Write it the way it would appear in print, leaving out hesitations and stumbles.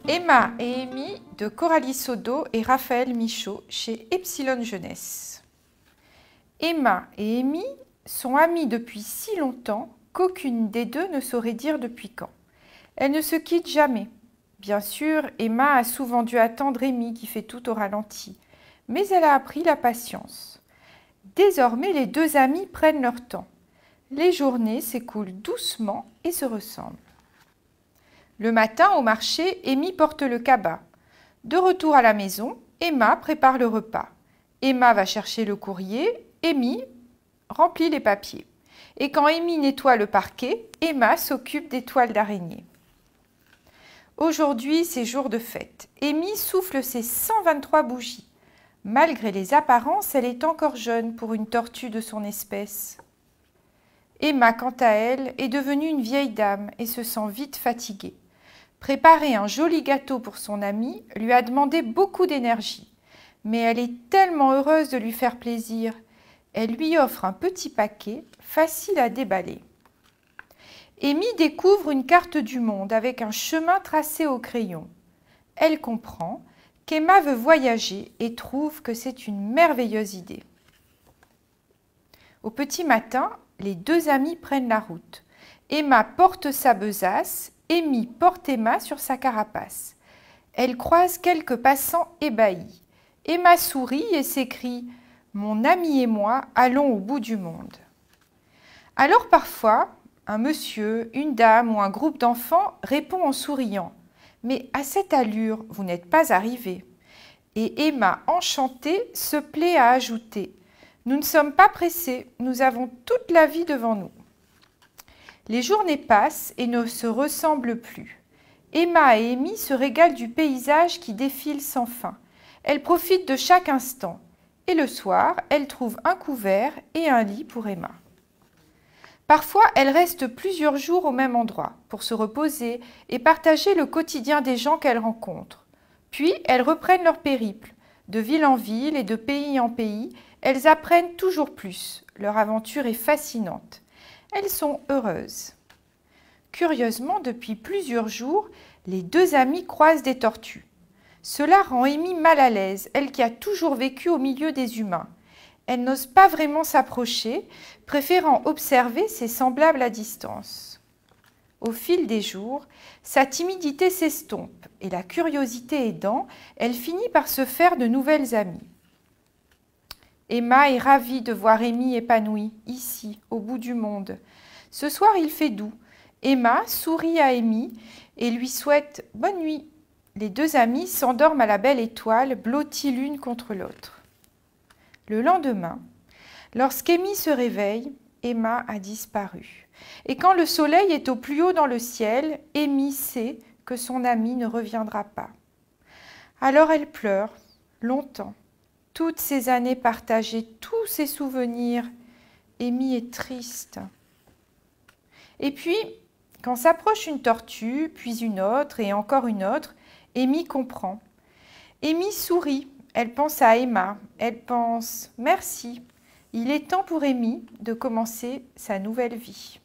Emma et Amy de Coralie Sodo et Raphaël Michaud chez Epsilon Jeunesse. Emma et Amy sont amies depuis si longtemps qu'aucune des deux ne saurait dire depuis quand. Elles ne se quittent jamais. Bien sûr, Emma a souvent dû attendre Amy qui fait tout au ralenti, mais elle a appris la patience. Désormais, les deux amies prennent leur temps. Les journées s'écoulent doucement et se ressemblent. Le matin, au marché, Amy porte le cabas. De retour à la maison, Emma prépare le repas. Emma va chercher le courrier, Amy remplit les papiers. Et quand Amy nettoie le parquet, Emma s'occupe des toiles d'araignée. Aujourd'hui, c'est jour de fête. Amy souffle ses 123 bougies. Malgré les apparences, elle est encore jeune pour une tortue de son espèce. Emma, quant à elle, est devenue une vieille dame et se sent vite fatiguée. Préparer un joli gâteau pour son amie lui a demandé beaucoup d'énergie, mais elle est tellement heureuse de lui faire plaisir. Elle lui offre un petit paquet, facile à déballer. Amy découvre une carte du monde avec un chemin tracé au crayon. Elle comprend qu'Emma veut voyager et trouve que c'est une merveilleuse idée. Au petit matin, les deux amies prennent la route. Emma porte sa besace, Amy porte Emma sur sa carapace. Elle croise quelques passants ébahis. Emma sourit et s'écrie « Mon ami et moi allons au bout du monde ». Alors parfois, un monsieur, une dame ou un groupe d'enfants répond en souriant « Mais à cette allure, vous n'êtes pas arrivé ». Et Emma, enchantée, se plaît à ajouter « Nous ne sommes pas pressés, nous avons toute la vie devant nous ». Les journées passent et ne se ressemblent plus. Emma et Amy se régalent du paysage qui défile sans fin. Elles profitent de chaque instant. Et le soir, elles trouvent un couvert et un lit pour Emma. Parfois, elles restent plusieurs jours au même endroit pour se reposer et partager le quotidien des gens qu'elles rencontrent. Puis, elles reprennent leur périple. De ville en ville et de pays en pays, elles apprennent toujours plus. Leur aventure est fascinante. Elles sont heureuses. Curieusement, depuis plusieurs jours, les deux amies croisent des tortues. Cela rend Amy mal à l'aise, elle qui a toujours vécu au milieu des humains. Elle n'ose pas vraiment s'approcher, préférant observer ses semblables à distance. Au fil des jours, sa timidité s'estompe et la curiosité aidant, elle finit par se faire de nouvelles amies. Emma est ravie de voir Amy épanouie, ici, au bout du monde. Ce soir, il fait doux. Emma sourit à Amy et lui souhaite bonne nuit. Les deux amies s'endorment à la belle étoile, blotties l'une contre l'autre. Le lendemain, lorsqu'Amy se réveille, Emma a disparu. Et quand le soleil est au plus haut dans le ciel, Amy sait que son amie ne reviendra pas. Alors elle pleure, longtemps. Toutes ces années partagées, tous ces souvenirs, Amy est triste. Et puis, quand s'approche une tortue, puis une autre et encore une autre, Amy comprend. Amy sourit, elle pense à Emma, elle pense « Merci, il est temps pour Amy de commencer sa nouvelle vie ».